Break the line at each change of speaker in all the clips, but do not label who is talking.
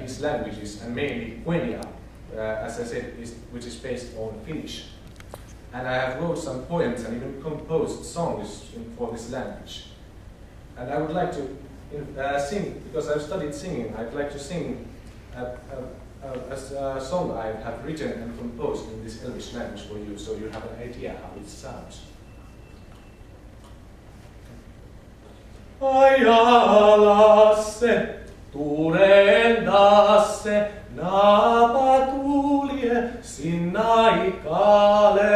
his languages, and mainly Quenya, as I said, which is based on Finnish. And I have wrote some poems and even composed songs for this language. And I would like to sing, because I've studied singing, I'd like to sing a song I have written and composed in this Elvish language for you, so you have an idea how it sounds. Ajalasse, turendasse, napa tulje sinnaikale.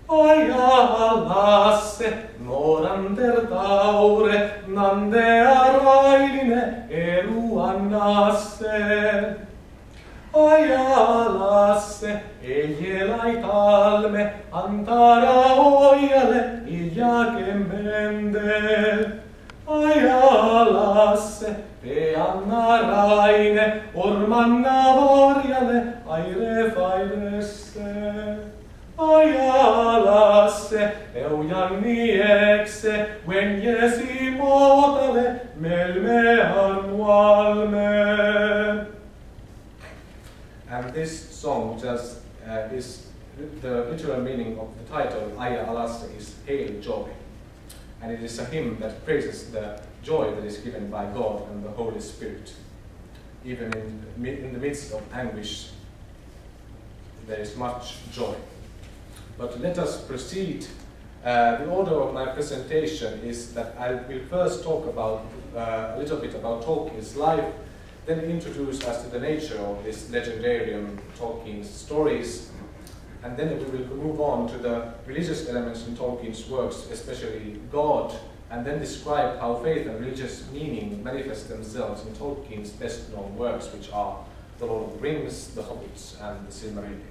Ajalasse, noranter taure, nandea railine, eruannasse. Ajalasse, ejelai talme, antara ojalle, iljakemende. Ajalasse, peanna raine, ormanna varjalle, aire fairesse. Ajalasse, eujanniekse, venjesi muotale, melme annualme. And this song just is the literal meaning of the title, Ajalasse, is Hail Joy. And it is a hymn that praises the joy that is given by God and the Holy Spirit. Even in the midst of anguish, there is much joy. But let us proceed. The order of my presentation is that I will first talk about a little bit about Tolkien's life, then introduce us to the nature of this legendarium, Tolkien's stories, and then we will move on to the religious elements in Tolkien's works, especially God, and then describe how faith and religious meaning manifest themselves in Tolkien's best-known works, which are The Lord of the Rings, The Hobbits, and The Silmarillion.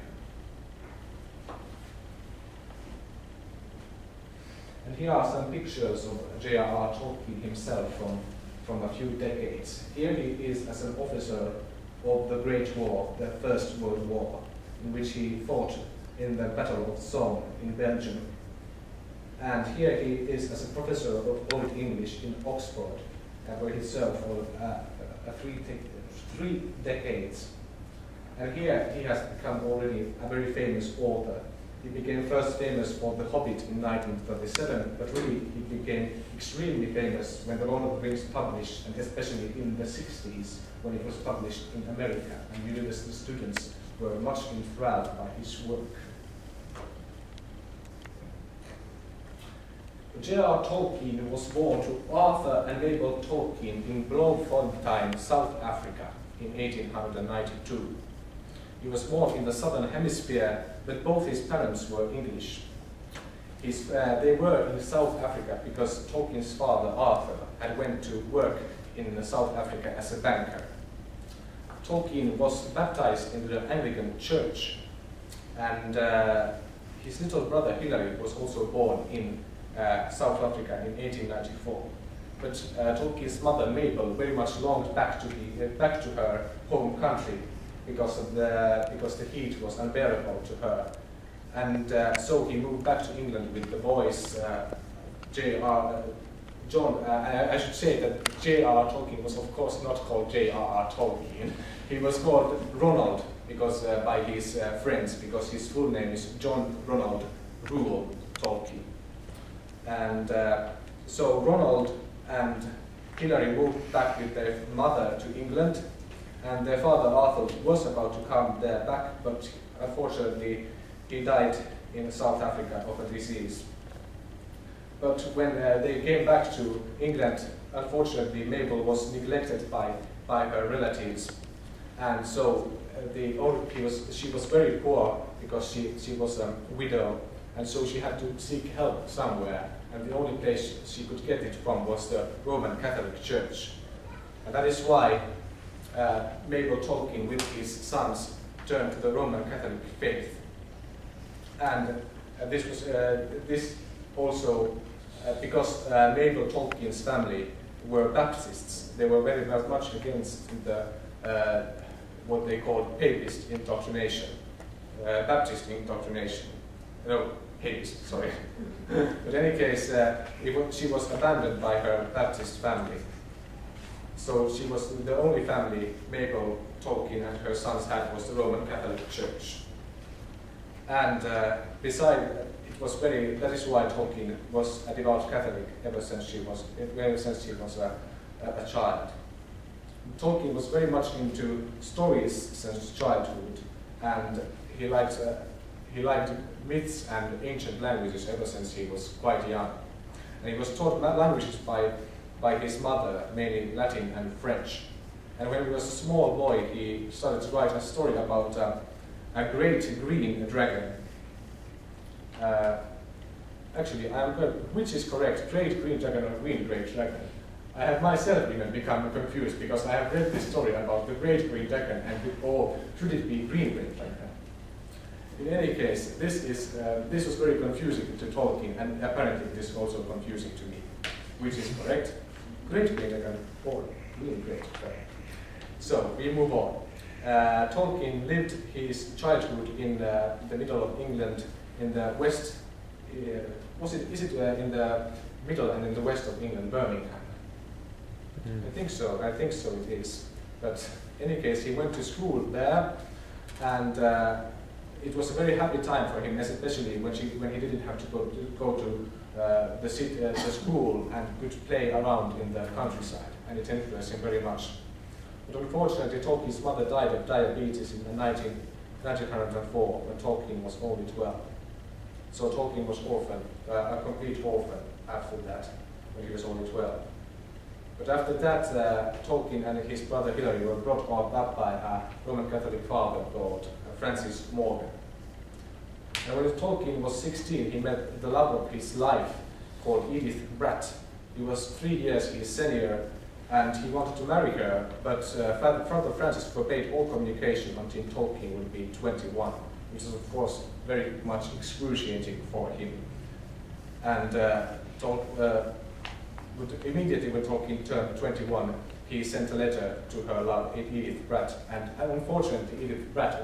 And here are some pictures of J.R.R. Tolkien himself from a few decades. Here he is as an officer of the Great War, the First World War, in which he fought in the Battle of Somme in Belgium. And here he is as a professor of Old English in Oxford, where he served for 3 decades. And here he has become already a very famous author. He became first famous for The Hobbit in 1937, but really he became extremely famous when The Lord of the Rings published, and especially in the 60s when it was published in America, and university students were much enthralled by his work. J.R.R. Tolkien was born to Arthur and Mabel Tolkien in Bloemfontein, South Africa in 1892. He was born in the southern hemisphere, but both his parents were English. They were in South Africa because Tolkien's father, Arthur, had went to work in South Africa as a banker. Tolkien was baptized into the Anglican Church, and his little brother Hilary was also born in South Africa in 1894. But Tolkien's mother Mabel very much longed back to her home country because the heat was unbearable to her, and so he moved back to England with the boys. I should say that J.R.R. Tolkien was of course not called J.R.R. Tolkien. He was called Ronald because by his friends, because his full name is John Ronald Reuel Tolkien. And so Ronald and Hilary moved back with their mother to England, and their father Arthur was about to come there back, but unfortunately he died in South Africa of a disease. But when they came back to England, unfortunately Mabel was neglected by her relatives, and so she was very poor because she was a widow, and so she had to seek help somewhere, and the only place she could get it from was the Roman Catholic Church. And that is why Mabel Tolkien with his sons turned to the Roman Catholic faith. And this was also because Mabel Tolkien's family were Baptists. They were very much against the what they called papist indoctrination, Baptist indoctrination. No, papist, sorry. But in any case, she was abandoned by her Baptist family. So she was the only family Mabel, Tolkien and her sons had was the Roman Catholic Church. And beside, that is why Tolkien was a devout Catholic ever since she was a child. Tolkien was very much into stories since childhood, and he liked myths and ancient languages ever since he was quite young. And he was taught languages by his mother, mainly Latin and French. And when he was a small boy, he started to write a story about a great green dragon. Actually, which is correct, great green dragon or green great dragon? I have myself even become confused because I have read this story about the great green dragon and should it be green great dragon? In any case, this was very confusing to Tolkien, and apparently this is also confusing to me. Which is correct? Great green dragon or green great dragon? So we move on. Tolkien lived his childhood in the middle of England, in the west. Is it in the middle and in the west of England, Birmingham? I think so it is. But in any case, he went to school there, and it was a very happy time for him, especially when he didn't have to go to the school and could play around in the countryside, and it influenced him very much. But unfortunately, Tolkien's mother died of diabetes in 1904, when Tolkien was only 12. So Tolkien was a complete orphan after that, when he was only 12. But after that, Tolkien and his brother Hilary were brought up by a Roman Catholic father called Francis Morgan. And when Tolkien was 16, he met the love of his life, called Edith Bratt. He was 3 years his senior, and he wanted to marry her, but Father Francis forbade all communication until Tolkien would be 21, which is of course very much excruciating for him. And immediately when Tolkien turned 21, he sent a letter to her love, Edith Bratt, and unfortunately Edith Bratt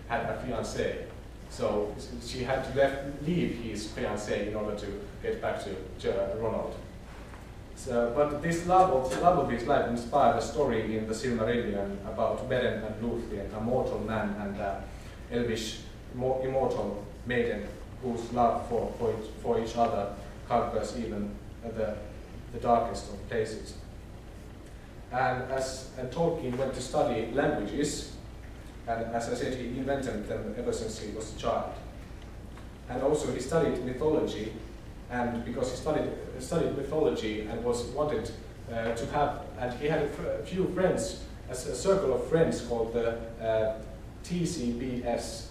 had a fiancé, so she had to leave his fiancé in order to get back to Ronald. So, but this love of his life inspired a story in the Silmarillion about Beren and Luthien, a mortal man and Elvish immortal maiden whose love for each other conquers even the darkest of places. And Tolkien went to study languages, and as I said, he invented them ever since he was a child. And also he studied mythology, and because he studied mythology and wanted to have, and he had a few friends, a circle of friends called the TCBS.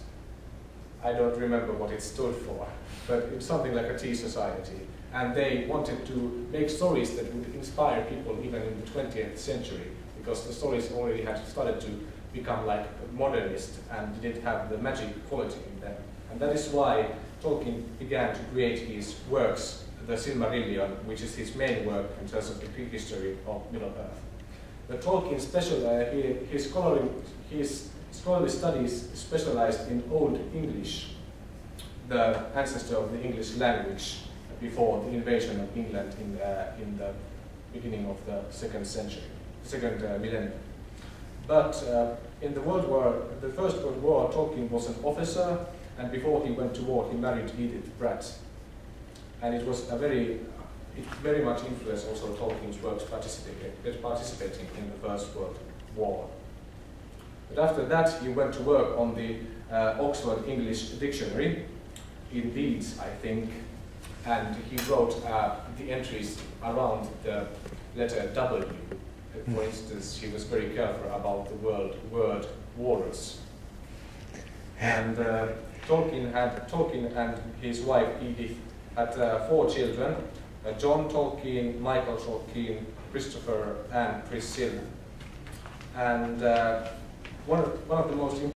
I don't remember what it stood for, but it's something like a tea society. And they wanted to make stories that would inspire people even in the 20th century, because the stories already had started to become like modernist and didn't have the magic quality in them. And that is why Tolkien began to create his works, the Silmarillion, which is his main work in terms of the prehistory of Middle-earth. But Tolkien his scholarly studies specialized in Old English, the ancestor of the English language, before the invasion of England in the beginning of the second millennium. But in the First World War, Tolkien was an officer, and before he went to war, he married Edith Bratt. And it very much influenced also Tolkien's works participating in the First World War. But after that, he went to work on the Oxford English Dictionary, in Leeds, I think, and he wrote the entries around the letter W. For instance, he was very careful about the word walrus. And Tolkien and his wife Edith had 4 children: John Tolkien, Michael Tolkien, Christopher, and Priscilla. And one of the most